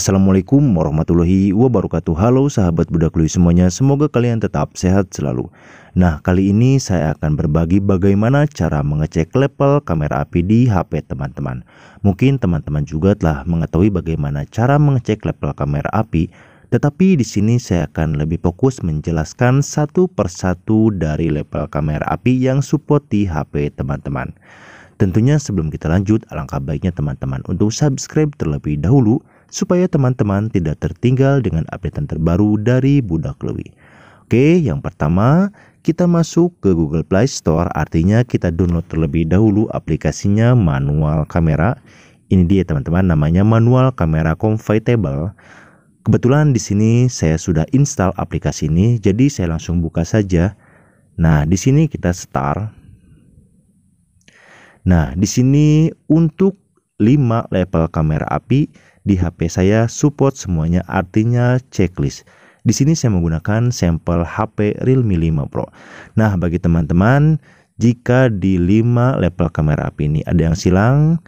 Assalamualaikum warahmatullahi wabarakatuh. Halo sahabat Budak Lui semuanya, semoga kalian tetap sehat selalu. Nah, kali ini saya akan berbagi bagaimana cara mengecek level kamera api di HP teman-teman. Mungkin teman-teman juga telah mengetahui bagaimana cara mengecek level kamera api, tetapi di sini saya akan lebih fokus menjelaskan satu persatu dari level kamera api yang support di HP teman-teman. Tentunya sebelum kita lanjut, alangkah baiknya teman-teman untuk subscribe terlebih dahulu supaya teman-teman tidak tertinggal dengan update terbaru dari Budak Lui. Oke, yang pertama kita masuk ke Google Play Store, artinya kita download terlebih dahulu aplikasinya Manual Kamera. Ini dia teman-teman, namanya Manual Kamera Compatible. Kebetulan di sini saya sudah install aplikasi ini, jadi saya langsung buka saja. Nah, di sini kita start. Nah, di sini untuk 5 level kamera api di HP saya support semuanya, artinya checklist. Di sini saya menggunakan sampel HP Realme 5 Pro. Nah, bagi teman-teman, jika di 5 level kamera api ini ada yang silang,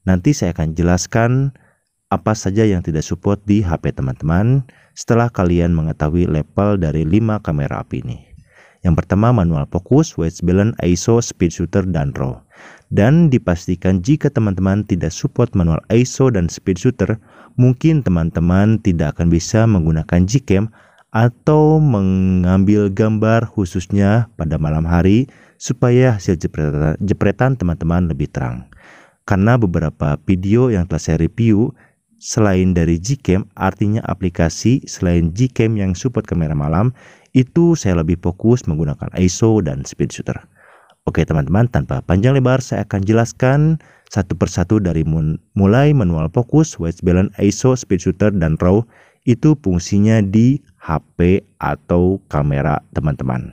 nanti saya akan jelaskan apa saja yang tidak support di HP teman-teman setelah kalian mengetahui level dari 5 kamera api ini. Yang pertama, manual fokus, white balance, ISO, speed shooter, dan RAW. Dan dipastikan jika teman-teman tidak support manual ISO dan speed shooter, mungkin teman-teman tidak akan bisa menggunakan Gcam atau mengambil gambar khususnya pada malam hari supaya hasil jepretan teman-teman lebih terang. Karena beberapa video yang telah saya review, selain dari Gcam, artinya aplikasi selain Gcam yang support kamera malam, itu saya lebih fokus menggunakan ISO dan speed shooter. Oke teman-teman, tanpa panjang lebar saya akan jelaskan satu persatu dari mulai manual fokus, white balance, ISO, speed shooter, dan RAW. Itu fungsinya di HP atau kamera teman-teman.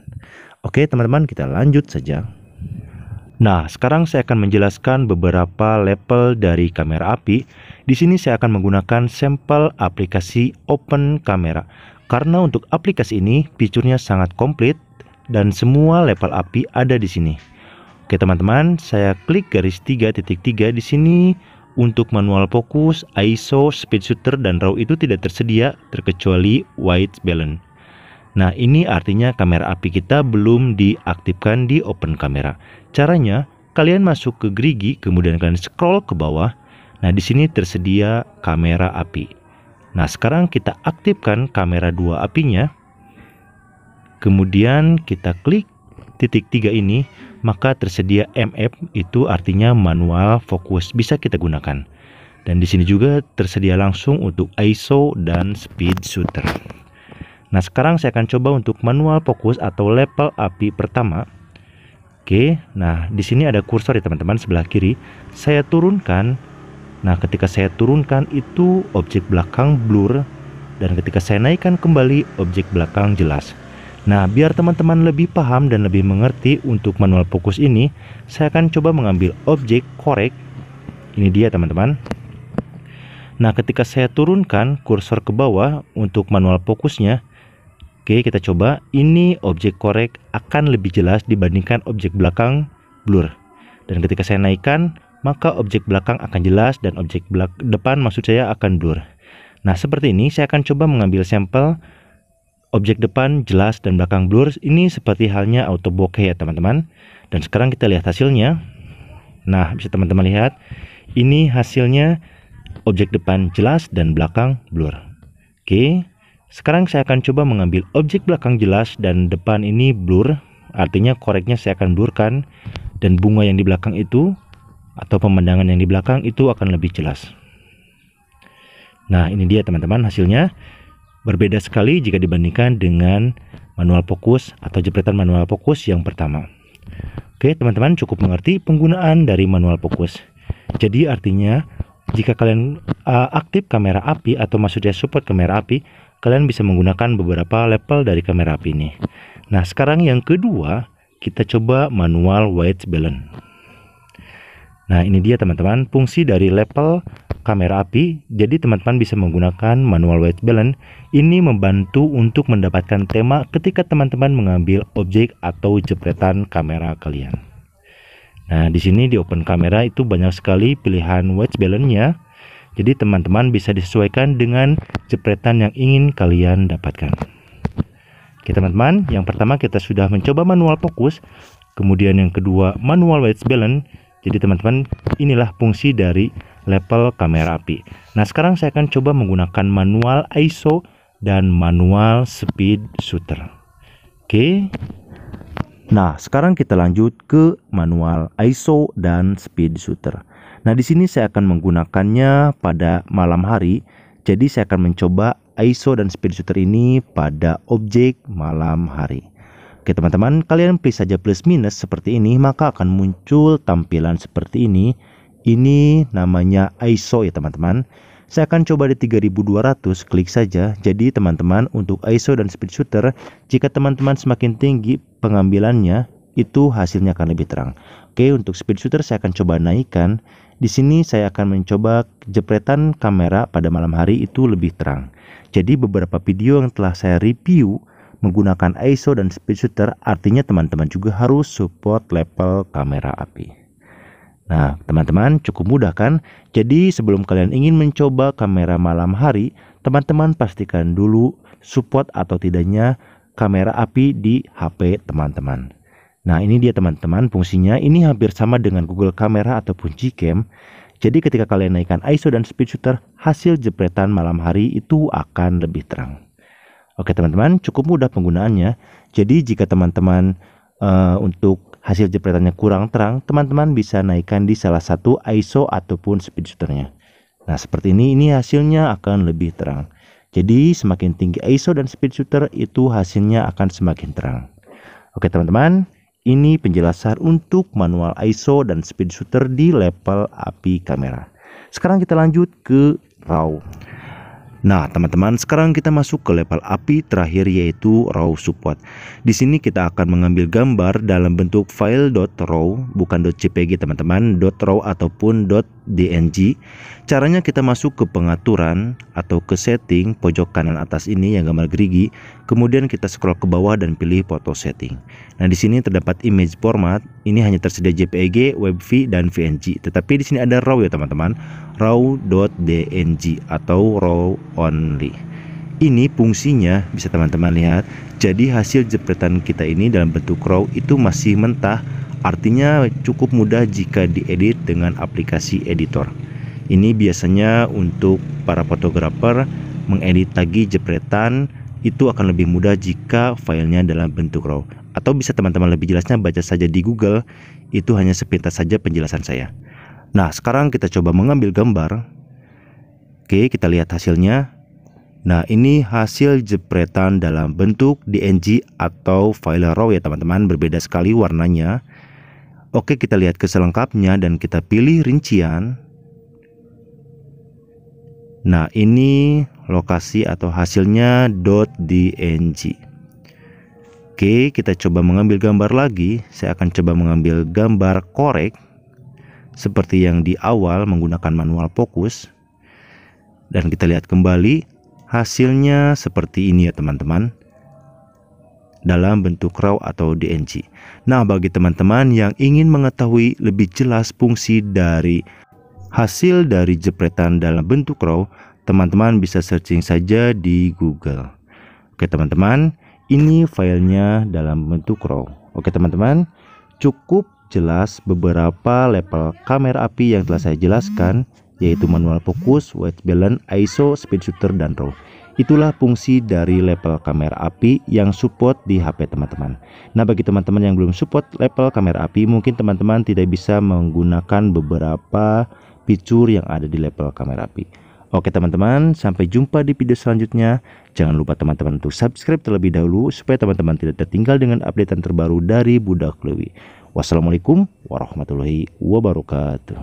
Oke teman-teman, kita lanjut saja. Nah, sekarang saya akan menjelaskan beberapa level dari kamera api. Di sini saya akan menggunakan sampel aplikasi Open Camera. Karena untuk aplikasi ini fiturnya sangat komplit dan semua level api ada di sini. Oke teman-teman, saya klik garis 3.3 di sini. Untuk manual fokus, ISO, speed shooter, dan RAW itu tidak tersedia terkecuali white balance. Nah, ini artinya kamera api kita belum diaktifkan di Open Camera. Caranya, kalian masuk ke gerigi, kemudian kalian scroll ke bawah. Nah, di sini tersedia kamera api. Nah, sekarang kita aktifkan kamera 2 apinya. Kemudian kita klik titik 3 ini, maka tersedia MF, itu artinya manual fokus, bisa kita gunakan. Dan di sini juga tersedia langsung untuk ISO dan speed shooter. Nah, sekarang saya akan coba untuk manual fokus atau level api pertama. Oke, nah di sini ada kursor ya teman-teman sebelah kiri. Saya turunkan. Nah, ketika saya turunkan itu objek belakang blur, dan ketika saya naikkan kembali objek belakang jelas. Nah, biar teman-teman lebih paham dan lebih mengerti untuk manual fokus ini, saya akan coba mengambil objek korek. Ini dia teman-teman. Nah, ketika saya turunkan kursor ke bawah untuk manual fokusnya, oke, kita coba. Ini objek korek akan lebih jelas dibandingkan objek belakang blur. Dan ketika saya naikkan, maka objek belakang akan jelas dan objek depan maksud saya akan blur. Nah, seperti ini saya akan coba mengambil sampel objek depan jelas dan belakang blur. Ini seperti halnya auto bokeh ya teman-teman. Dan sekarang kita lihat hasilnya. Nah, bisa teman-teman lihat, ini hasilnya objek depan jelas dan belakang blur. Oke, sekarang saya akan coba mengambil objek belakang jelas dan depan ini blur. Artinya koreknya saya akan blurkan, dan bunga yang di belakang itu atau pemandangan yang di belakang itu akan lebih jelas. Nah, ini dia teman-teman hasilnya. Berbeda sekali jika dibandingkan dengan manual fokus atau jepretan manual fokus yang pertama. Oke teman-teman, cukup mengerti penggunaan dari manual fokus. Jadi artinya jika kalian aktif kamera api atau maksudnya support kamera api, kalian bisa menggunakan beberapa level dari kamera api ini. Nah, sekarang yang kedua, kita coba manual white balance. Nah, ini dia teman-teman fungsi dari level kamera api. Jadi teman-teman bisa menggunakan manual white balance. Ini membantu untuk mendapatkan tema ketika teman-teman mengambil objek atau jepretan kamera kalian. Nah, di sini di Open Camera itu banyak sekali pilihan white balance-nya. Jadi teman-teman bisa disesuaikan dengan jepretan yang ingin kalian dapatkan. Oke teman-teman, yang pertama kita sudah mencoba manual fokus, kemudian yang kedua manual white balance. Jadi teman-teman, inilah fungsi dari level kamera api. Nah sekarang saya akan coba menggunakan manual ISO dan manual speed shutter. Oke. Nah sekarang kita lanjut ke manual ISO dan speed shutter. Nah di sini saya akan menggunakannya pada malam hari. Jadi saya akan mencoba ISO dan speed shutter ini pada objek malam hari. Oke teman-teman, kalian pilih saja plus minus seperti ini, maka akan muncul tampilan seperti ini. Ini namanya ISO ya teman-teman. Saya akan coba di 3200, klik saja. Jadi teman-teman, untuk ISO dan speed shutter, jika teman-teman semakin tinggi pengambilannya, itu hasilnya akan lebih terang. Oke, untuk speed shooter saya akan coba naikkan. Di sini saya akan mencoba jepretan kamera pada malam hari itu lebih terang. Jadi beberapa video yang telah saya review menggunakan ISO dan speed shooter, artinya teman-teman juga harus support level kamera api. Nah, teman-teman cukup mudah kan? Jadi sebelum kalian ingin mencoba kamera malam hari, teman-teman pastikan dulu support atau tidaknya kamera api di HP teman-teman. Nah ini dia teman-teman fungsinya, ini hampir sama dengan Google Kamera ataupun Gcam. Jadi ketika kalian naikkan ISO dan speed shooter, hasil jepretan malam hari itu akan lebih terang. Oke teman-teman, cukup mudah penggunaannya. Jadi jika teman-teman untuk hasil jepretannya kurang terang, teman-teman bisa naikkan di salah satu ISO ataupun speed shooternya. Nah seperti ini hasilnya akan lebih terang. Jadi semakin tinggi ISO dan speed shooter itu hasilnya akan semakin terang. Oke teman-teman, ini penjelasan untuk manual ISO dan speed shooter di level api kamera. Sekarang kita lanjut ke RAW. Nah teman-teman, sekarang kita masuk ke level api terakhir, yaitu RAW support. Di sini kita akan mengambil gambar dalam bentuk file .raw, bukan .jpg teman-teman, .raw ataupun .dng. Caranya kita masuk ke pengaturan atau ke setting pojok kanan atas ini yang gambar gerigi. Kemudian kita scroll ke bawah dan pilih foto setting. Nah di sini terdapat image format. Ini hanya tersedia JPEG, WebV dan PNG. Tetapi di sini ada RAW ya teman-teman, raw.dng atau RAW only. Ini fungsinya bisa teman-teman lihat. Jadi hasil jepretan kita ini dalam bentuk RAW itu masih mentah. Artinya cukup mudah jika diedit dengan aplikasi editor. Ini biasanya untuk para fotografer mengedit lagi jepretan itu akan lebih mudah jika filenya dalam bentuk RAW. Atau bisa teman-teman lebih jelasnya baca saja di Google. Itu hanya sepintas saja penjelasan saya. Nah sekarang kita coba mengambil gambar. Oke, kita lihat hasilnya. Nah ini hasil jepretan dalam bentuk DNG atau file RAW ya teman-teman. Berbeda sekali warnanya. Oke, kita lihat ke selengkapnya dan kita pilih rincian. Nah ini lokasi atau hasilnya .dng. Oke, kita coba mengambil gambar lagi. Saya akan coba mengambil gambar korek seperti yang di awal menggunakan manual fokus. Dan kita lihat kembali hasilnya seperti ini ya teman-teman, dalam bentuk RAW atau DNG. Nah bagi teman-teman yang ingin mengetahui lebih jelas fungsi dari hasil dari jepretan dalam bentuk RAW, teman-teman bisa searching saja di Google. Oke teman-teman, ini filenya dalam bentuk RAW. Oke teman-teman, cukup jelas beberapa level kamera api yang telah saya jelaskan, yaitu manual fokus, white balance, ISO, speed shooter, dan RAW. Itulah fungsi dari level kamera api yang support di HP teman-teman. Nah bagi teman-teman yang belum support level kamera api, mungkin teman-teman tidak bisa menggunakan beberapa fitur yang ada di level kamera api. Oke teman-teman, sampai jumpa di video selanjutnya. Jangan lupa teman-teman untuk subscribe terlebih dahulu supaya teman-teman tidak tertinggal dengan updatean terbaru dari Budak Lewi. Wassalamualaikum warahmatullahi wabarakatuh.